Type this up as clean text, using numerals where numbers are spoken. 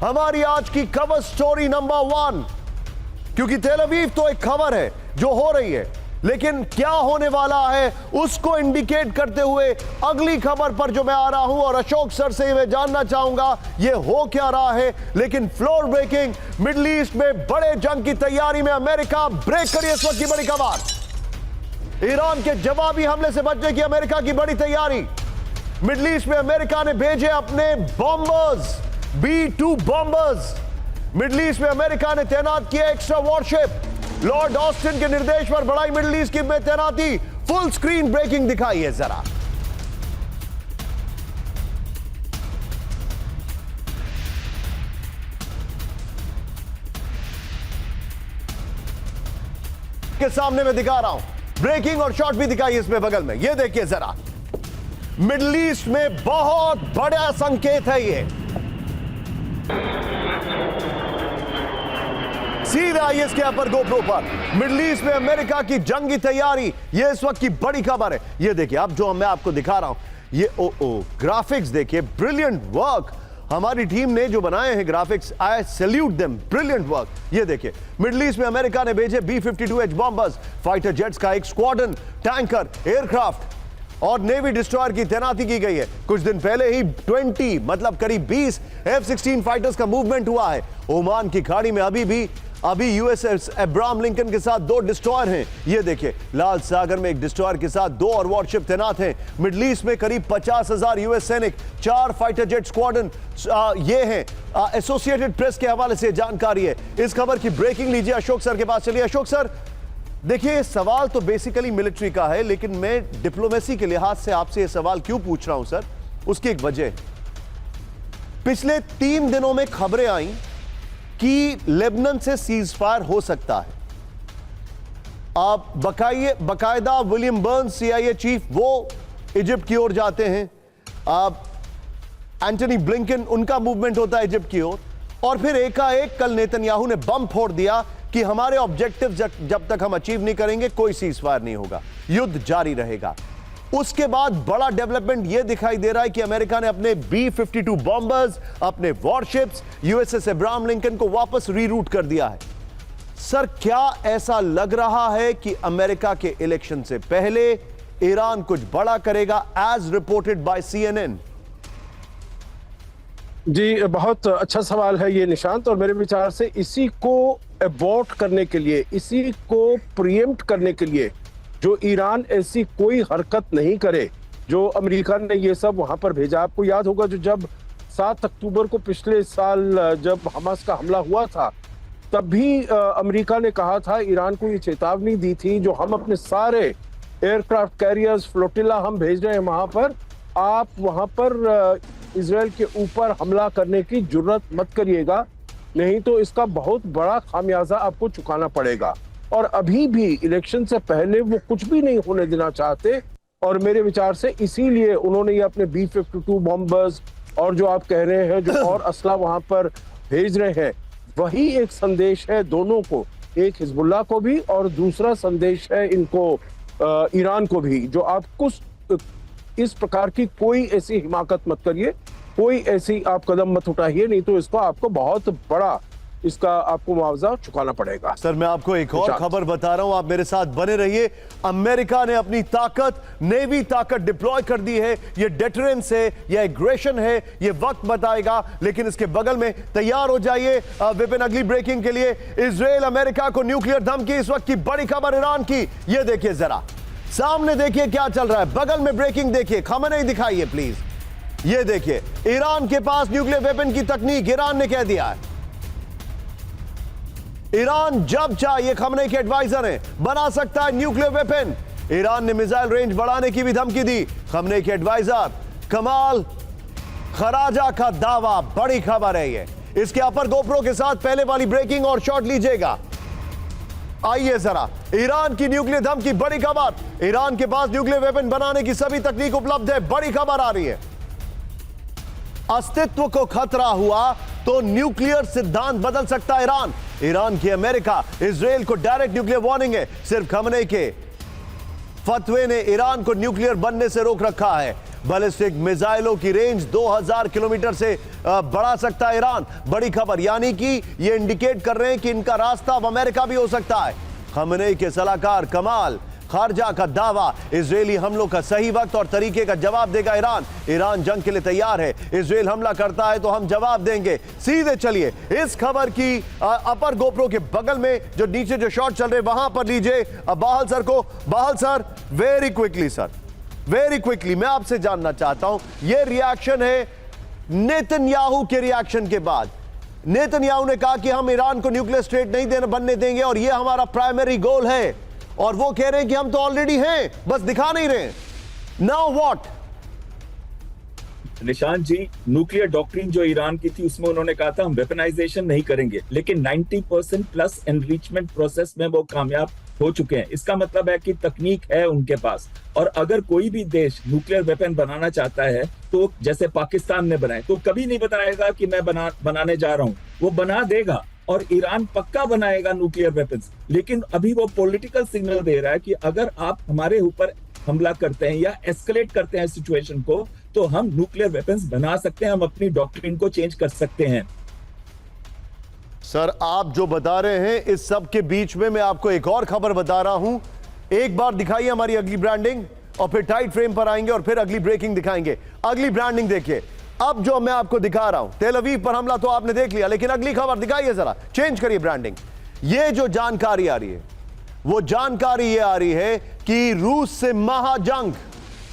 हमारी आज की कवर स्टोरी नंबर 1, क्योंकि तेल अवीव तो एक खबर है जो हो रही है, लेकिन क्या होने वाला है उसको इंडिकेट करते हुए अगली खबर पर जो मैं आ रहा हूं और अशोक सर से मैं जानना चाहूंगा ये हो क्या रहा है। लेकिन फ्लोर ब्रेकिंग, मिडिल ईस्ट में बड़े जंग की तैयारी में अमेरिका ब्रेक करिए इस वक्त की बड़ी खबर। ईरान के जवाबी हमले से बचने की अमेरिका की बड़ी तैयारी। मिडिल ईस्ट में अमेरिका ने भेजे अपने bombers, B-2 bombers. Middle east में अमेरिका ने तैनात किया एक्स्ट्रा वॉरशिप। लॉर्ड ऑस्टिन के निर्देश पर बढ़ाई मिडिल ईस्ट की में तैनाती। फुल स्क्रीन ब्रेकिंग दिखाई है जरा। के सामने मैं दिखा रहा हूं ब्रेकिंग और शॉट भी दिखाई इसमें बगल में। ये देखिए जरा, मिडिल ईस्ट में बहुत बड़ा संकेत है ये। सीधा इसके अपर गोप्रो पर मिडिल ईस्ट में अमेरिका की जंगी तैयारी, ये इस वक्त की बड़ी खबर है। ये देखिए अब जो मैं आपको दिखा रहा हूं ये ग्राफिक्स देखिए, ब्रिलियंट वर्क हमारी टीम ने जो बनाए हैं ग्राफिक्स, आई सैल्यूट देम, ब्रिलियंट वर्क। ये देखिए मिडिल ईस्ट में अमेरिका ने भेजे B-52H बॉम्बर्स, फाइटर जेट्स का एक स्क्वाड्रन, टैंकर, एयरक्राफ्ट और नेवी डिस्ट्रॉयर की तैनाती की गई है। कुछ दिन पहले ही 20 मतलब करीब 20 F-16 फाइटर्स का मूवमेंट हुआ है। ओमान की खाड़ी में अभी USS अब्राहम लिंकन के साथ 2 डिस्ट्रॉयर हैं। ये देखिए लाल सागर में एक डिस्ट्रॉयर के साथ 2 और वॉरशिप तैनात हैं। मिडिल ईस्ट में करीब 50,000 US सैनिक, 4 फाइटर जेट स्क्वाड्रन ये हैं। एसोसिएटेड प्रेस के हवाले से जानकारी है। इस खबर की ब्रेकिंग लीजिए अशोक सर के पास चलिए। अशोक सर देखिए, सवाल तो बेसिकली मिलिट्री का है, लेकिन मैं डिप्लोमेसी के लिहाज से आपसे यह सवाल क्यों पूछ रहा हूं सर, उसकी एक वजह है। पिछले 3 दिनों में खबरें आई कि लेबनान से सीज फायर हो सकता है। आप बकायदा विलियम बर्न्स CIA चीफ वो इजिप्ट की ओर जाते हैं, आप एंटनी ब्लिंकन उनका मूवमेंट होता है इजिप्ट की ओर, और फिर एकाएक कल नेतन्याहू ने बम फोड़ दिया कि हमारे ऑब्जेक्टिव जब तक हम अचीव नहीं करेंगे कोई सीज फायर नहीं होगा, युद्ध जारी रहेगा। उसके बाद बड़ा डेवलपमेंट यह दिखाई दे रहा है कि अमेरिका ने अपने B-52 बॉम्बर्स, अपने वॉरशिप्स, USS अब्राहम लिंकन को वापस रीरूट कर दिया है। सर क्या ऐसा लग रहा है कि अमेरिका के इलेक्शन से पहले ईरान कुछ बड़ा करेगा, एज रिपोर्टेड बाय CNN? जी बहुत अच्छा सवाल है ये निशांत, और मेरे विचार से इसी को अबॉर्ट करने के लिए, इसी को प्रीएम्प्ट करने के लिए जो ईरान ऐसी कोई हरकत नहीं करे, जो अमेरिका ने ये सब वहां पर भेजा। आपको याद होगा जो जब 7 अक्टूबर को पिछले साल जब हमास का हमला हुआ था, तब भी अमेरिका ने कहा था, ईरान को ये चेतावनी दी थी, जो हम अपने सारे एयरक्राफ्ट कैरियर्स, फ्लोटिला हम भेज रहे हैं वहां पर, आप वहां पर इजराइल के ऊपर हमला करने की जुर्रत मत करिएगा, नहीं तो इसका बहुत बड़ा खामियाजा आपको चुकाना पड़ेगा। और अभी भी इलेक्शन से पहले वो कुछ भी नहीं होने देना चाहते, और मेरे विचार से इसीलिए उन्होंने ये अपने B-52 बॉम्बर्स और जो आप कह रहे हैं जो और असला वहां पर भेज रहे हैं, वही एक संदेश है दोनों को, एक हिजबुल्लाह को भी और दूसरा संदेश है इनको ईरान को भी, जो आप कुछ इस प्रकार की कोई ऐसी हिमाकत मत करिए, कोई ऐसी आप कदम मत उठाइए, नहीं तो इसको आपको बहुत बड़ा इसका आपको मुआवजा चुकाना पड़ेगा। सर मैं आपको एक और खबर बता रहा हूं, आप मेरे साथ बने रहिए। अमेरिका ने अपनी ताकत, नेवी ताकत डिप्लॉय कर दी है। ये डेटरेंस है, ये एग्रेशन है, ये वक्त बताएगा, लेकिन इसके बगल में तैयार हो जाइए विपिन अगली ब्रेकिंग के लिए। इजराइल अमेरिका को न्यूक्लियर धमकी, इस वक्त की बड़ी खबर ईरान की। ये देखिए जरा, सामने देखिए क्या चल रहा है, बगल में ब्रेकिंग देखिए, खबरें दिखाइए प्लीज। ये देखिए ईरान के पास न्यूक्लियर वेपन की तकनीक, ईरान ने कह दिया है ईरान जब चाहे, ये खमने के एडवाइजर हैं, बना सकता है न्यूक्लियर वेपन। ईरान ने मिसाइल रेंज बढ़ाने की भी धमकी दी। खमने के एडवाइजर कमाल खराजा का दावा, बड़ी खबर है ये। इसके अपर गोप्रो के साथ पहले वाली ब्रेकिंग और शॉट लीजिएगा। आइए जरा, ईरान की न्यूक्लियर धमकी, बड़ी खबर। ईरान के पास न्यूक्लियर वेपन बनाने की सभी तकनीक उपलब्ध है, बड़ी खबर आ रही है। अस्तित्व को खतरा हुआ तो न्यूक्लियर सिद्धांत बदल सकता है ईरान। ईरान की अमेरिका, इजराइल को डायरेक्ट न्यूक्लियर वार्निंग है। सिर्फ खमने के फतवे ने ईरान को न्यूक्लियर बनने से रोक रखा है। बैलिस्टिक मिसाइलों की रेंज 2000 किलोमीटर से बढ़ा सकता है ईरान। बड़ी खबर, यानी कि ये इंडिकेट कर रहे हैं कि इनका रास्ता अब अमेरिका भी हो सकता है। खमेनेई के सलाहकार कमाल खारजा का दावा, इजरायली हमलों का सही वक्त और तरीके का जवाब देगा ईरान। ईरान जंग के लिए तैयार है, इजरायल हमला करता है तो हम जवाब देंगे। सीधे चलिए इस खबर की अपर गोप्रो के बगल में जो नीचे जो शॉट चल रहे वहां पर लीजिए बाहल सर को। Bahal sir, very quickly sir, very quickly मैं आपसे जानना चाहता हूं, यह रिएक्शन है नेतन्याहू के रिएक्शन के बाद। नेतन्याहू ने कहा कि हम ईरान को न्यूक्लियर स्टेट नहीं बनने देंगे और यह हमारा प्राइमरी गोल है, और वो कह रहे हैं कि हम तो ऑलरेडी हैं, बस दिखा नहीं रहे। Now what? Nishant ji, nuclear doctrine जो ईरान की थी उसमें उन्होंने कहा था हम वेपनाइजेशन नहीं करेंगे, लेकिन 90% प्लस एनरिचमेंट प्रोसेस में वो कामयाब हो चुके हैं। इसका मतलब है कि तकनीक है उनके पास, और अगर कोई भी देश न्यूक्लियर वेपन बनाना चाहता है तो जैसे पाकिस्तान ने बनाए, तो कभी नहीं बताएगा कि मैं बनाने जा रहा हूं, वो बना देगा और ईरान पक्का बनाएगा न्यूक्लियर वेपन्स। लेकिन अभी वो पॉलिटिकल सिग्नल दे रहा है कि अगर आप हमारे ऊपर हमला करते हैं या एस्केलेट करते हैं सिचुएशन को, तो हम न्यूक्लियर वेपन्स बना सकते हैं, हम अपनी डॉक्ट्रिन को चेंज कर सकते हैं। सर, आप जो बता रहे हैं इस सब के बीच में मैं आपको एक और खबर बता रहा हूं। एक बार दिखाइए हमारी अगली ब्रांडिंग, और फिर टाइट फ्रेम पर आएंगे और फिर अगली ब्रेकिंग दिखाएंगे। अगली ब्रांडिंग देखिए, अब जो मैं आपको दिखा रहा हूं, तेल अवीव पर हमला तो आपने देख लिया, लेकिन अगली खबर दिखाइए जरा, चेंज करिए ब्रांडिंग। ये जो जानकारी आ रही है वो जानकारी ये आ रही है कि रूस से महाजंग